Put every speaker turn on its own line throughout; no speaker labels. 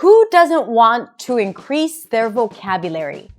Who doesn't want to increase their vocabulary?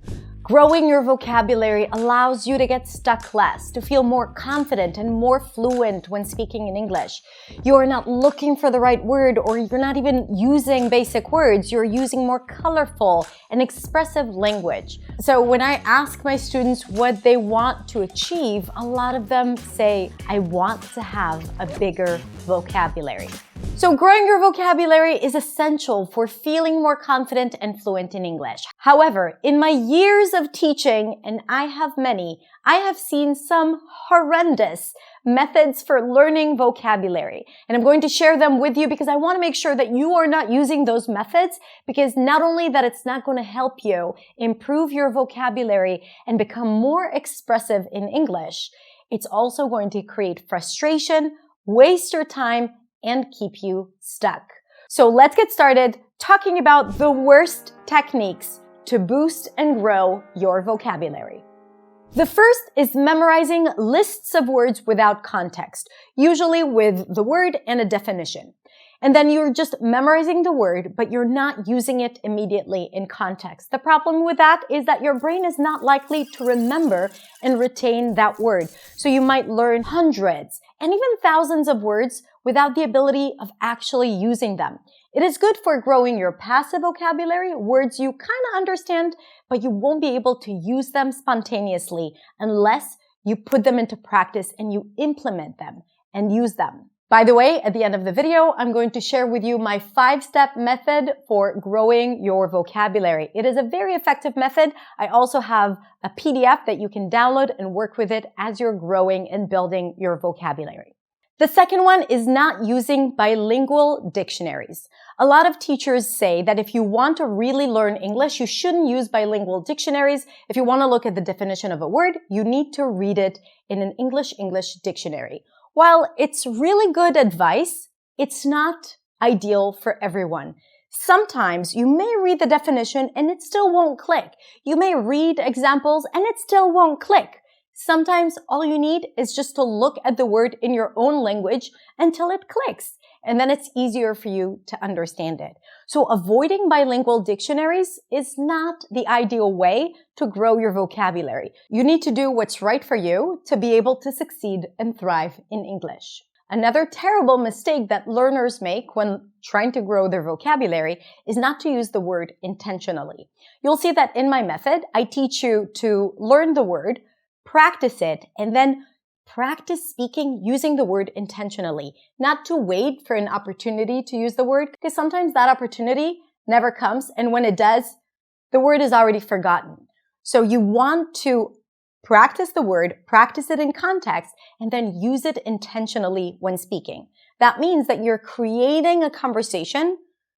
Growing your vocabulary allows you to get stuck less, to feel more confident and more fluent when speaking in English. You are not looking for the right word, or you're not even using basic words. You're using more colorful and expressive language. So when I ask my students what they want to achieve, a lot of them say, I want to have a bigger vocabulary. So growing your vocabulary is essential for feeling more confident and fluent in English. However, in my years of teaching, and I have many, I have seen some horrendous methods for learning vocabulary. And I'm going to share them with you because I want to make sure that you are not using those methods, because not only that it's not going to help you improve your vocabulary and become more expressive in English, it's also going to create frustration, waste your time, and keep you stuck. So let's get started talking about the worst techniques to boost and grow your vocabulary. The first is memorizing lists of words without context, usually with the word and a definition. And then you're just memorizing the word, but you're not using it immediately in context. The problem with that is that your brain is not likely to remember and retain that word. So you might learn hundreds and even thousands of words without the ability of actually using them. It is good for growing your passive vocabulary, words you kind of understand, but you won't be able to use them spontaneously unless you put them into practice and you implement them and use them. By the way, at the end of the video, I'm going to share with you my 5-step method for growing your vocabulary. It is a very effective method. I also have a PDF that you can download and work with it as you're growing and building your vocabulary. The second one is not using bilingual dictionaries. A lot of teachers say that if you want to really learn English, you shouldn't use bilingual dictionaries. If you want to look at the definition of a word, you need to read it in an English dictionary. While it's really good advice, it's not ideal for everyone. Sometimes you may read the definition and it still won't click. You may read examples and it still won't click. Sometimes all you need is just to look at the word in your own language until it clicks, and then it's easier for you to understand it. So avoiding bilingual dictionaries is not the ideal way to grow your vocabulary. You need to do what's right for you to be able to succeed and thrive in English. Another terrible mistake that learners make when trying to grow their vocabulary is not to use the word intentionally. You'll see that in my method, I teach you to learn the word, practice it, and then practice speaking using the word intentionally, not to wait for an opportunity to use the word, because sometimes that opportunity never comes, and when it does, the word is already forgotten. So you want to practice the word, practice it in context, and then use it intentionally when speaking. That means that you're creating a conversation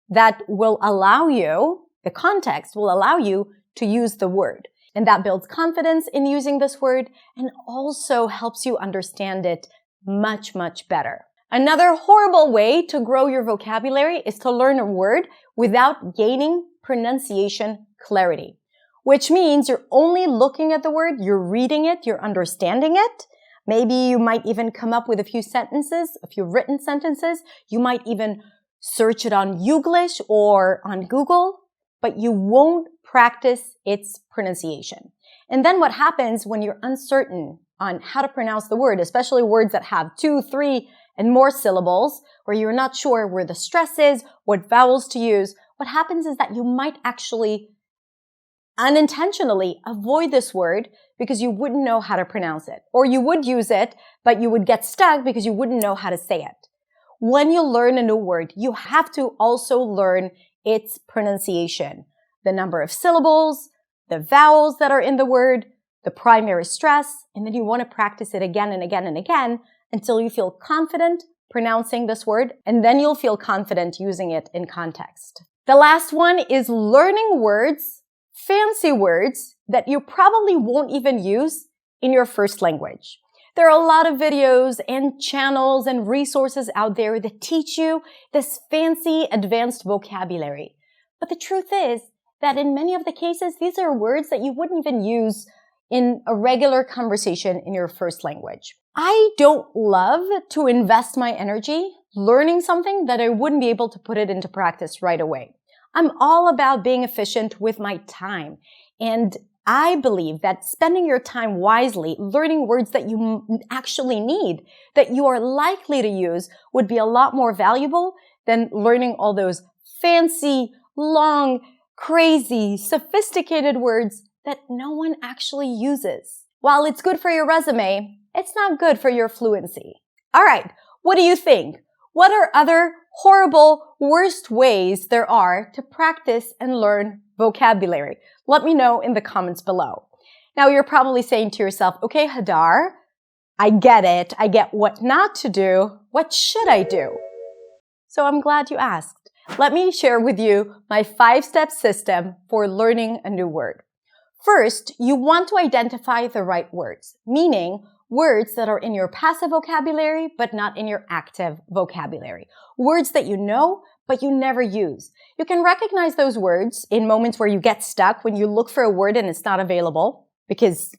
that will allow you, the context will allow you to use the word. And that builds confidence in using this word and also helps you understand it much, much better. Another horrible way to grow your vocabulary is to learn a word without gaining pronunciation clarity, which means you're only looking at the word, you're reading it, you're understanding it. Maybe you might even come up with a few sentences, a few written sentences. You might even search it on Youglish or on Google, but you won't practice its pronunciation. And then what happens when you're uncertain on how to pronounce the word, especially words that have 2, 3, and more syllables, where you're not sure where the stress is, what vowels to use, what happens is that you might actually unintentionally avoid this word because you wouldn't know how to pronounce it. Or you would use it, but you would get stuck because you wouldn't know how to say it. When you learn a new word, you have to also learn its pronunciation. The number of syllables, the vowels that are in the word, the primary stress, and then you want to practice it again and again and again until you feel confident pronouncing this word, and then you'll feel confident using it in context. The last one is learning words, fancy words, that you probably won't even use in your first language. There are a lot of videos and channels and resources out there that teach you this fancy advanced vocabulary. But the truth is that in many of the cases, these are words that you wouldn't even use in a regular conversation in your first language. I don't love to invest my energy learning something that I wouldn't be able to put it into practice right away. I'm all about being efficient with my time. And I believe that spending your time wisely, learning words that you actually need, that you are likely to use, would be a lot more valuable than learning all those fancy, long, crazy, sophisticated words that no one actually uses. While it's good for your resume, it's not good for your fluency. All right, what do you think? What are other horrible, worst ways there are to practice and learn vocabulary? Let me know in the comments below. Now, you're probably saying to yourself, okay, Hadar, I get it. I get what not to do. What should I do? So I'm glad you asked. Let me share with you my 5-step system for learning a new word. First, you want to identify the right words, meaning words that are in your passive vocabulary, but not in your active vocabulary. Words that you know, but you never use. You can recognize those words in moments where you get stuck, when you look for a word and it's not available because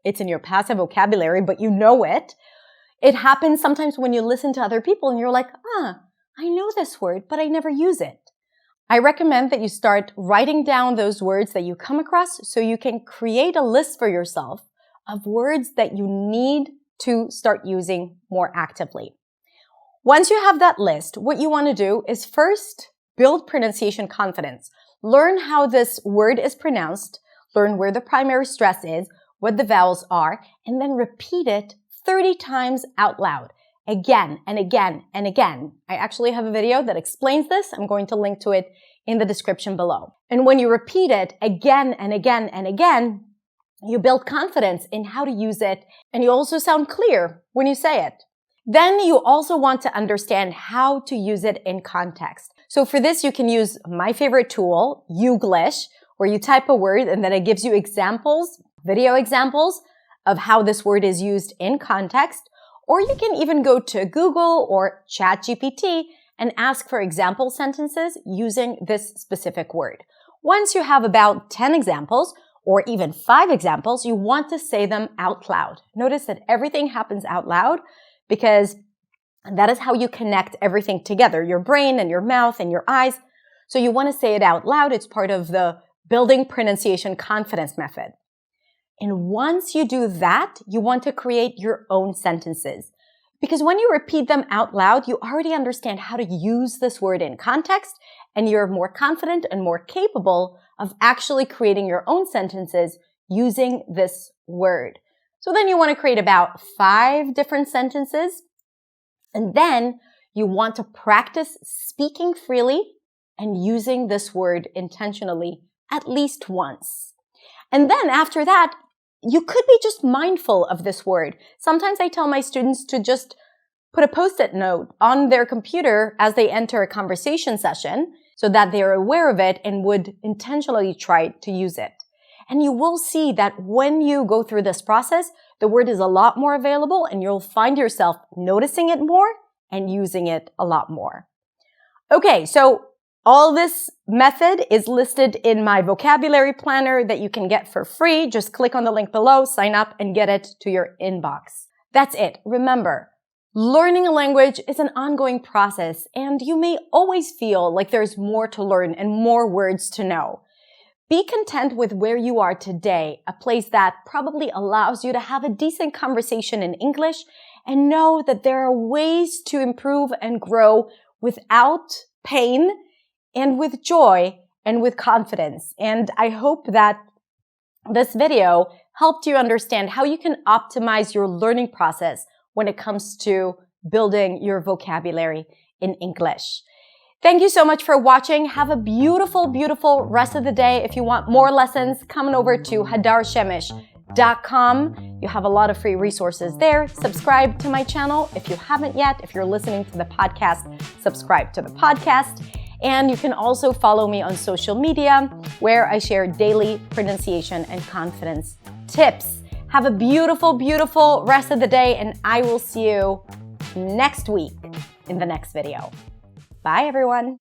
it's in your passive vocabulary, but you know it. It happens sometimes when you listen to other people and you're like, I know this word, but I never use it. I recommend that you start writing down those words that you come across so you can create a list for yourself of words that you need to start using more actively. Once you have that list, what you want to do is first build pronunciation confidence. Learn how this word is pronounced, learn where the primary stress is, what the vowels are, and then repeat it 30 times out loud. Again and again and again. I actually have a video that explains this. I'm going to link to it in the description below. And when you repeat it again and again and again, you build confidence in how to use it, and you also sound clear when you say it. Then you also want to understand how to use it in context. So for this, you can use my favorite tool, Youglish, where you type a word and then it gives you examples, video examples of how this word is used in context. Or you can even go to Google or ChatGPT and ask for example sentences using this specific word. Once you have about 10 examples, or even 5 examples, you want to say them out loud. Notice that everything happens out loud because that is how you connect everything together, your brain and your mouth and your eyes. So you want to say it out loud. It's part of the building pronunciation confidence method. And once you do that, you want to create your own sentences. Because when you repeat them out loud, you already understand how to use this word in context, and you're more confident and more capable of actually creating your own sentences using this word. So then you want to create about 5 different sentences. And then you want to practice speaking freely and using this word intentionally at least once. And then after that, you could be just mindful of this word. Sometimes I tell my students to just put a Post-it note on their computer as they enter a conversation session so that they are aware of it and would intentionally try to use it. And you will see that when you go through this process, the word is a lot more available and you'll find yourself noticing it more and using it a lot more. Okay, so all this method is listed in my vocabulary planner that you can get for free. Just click on the link below, sign up, and get it to your inbox. That's it. Remember, learning a language is an ongoing process, and you may always feel like there's more to learn and more words to know. Be content with where you are today, a place that probably allows you to have a decent conversation in English, and know that there are ways to improve and grow without pain and with joy and with confidence. And I hope that this video helped you understand how you can optimize your learning process when it comes to building your vocabulary in English. Thank you so much for watching. Have a beautiful, beautiful rest of the day. If you want more lessons, come on over to hadarshemesh.com. You have a lot of free resources there. Subscribe to my channel if you haven't yet. If you're listening to the podcast, subscribe to the podcast. And you can also follow me on social media where I share daily pronunciation and confidence tips. Have a beautiful, beautiful rest of the day, and I will see you next week in the next video. Bye, everyone.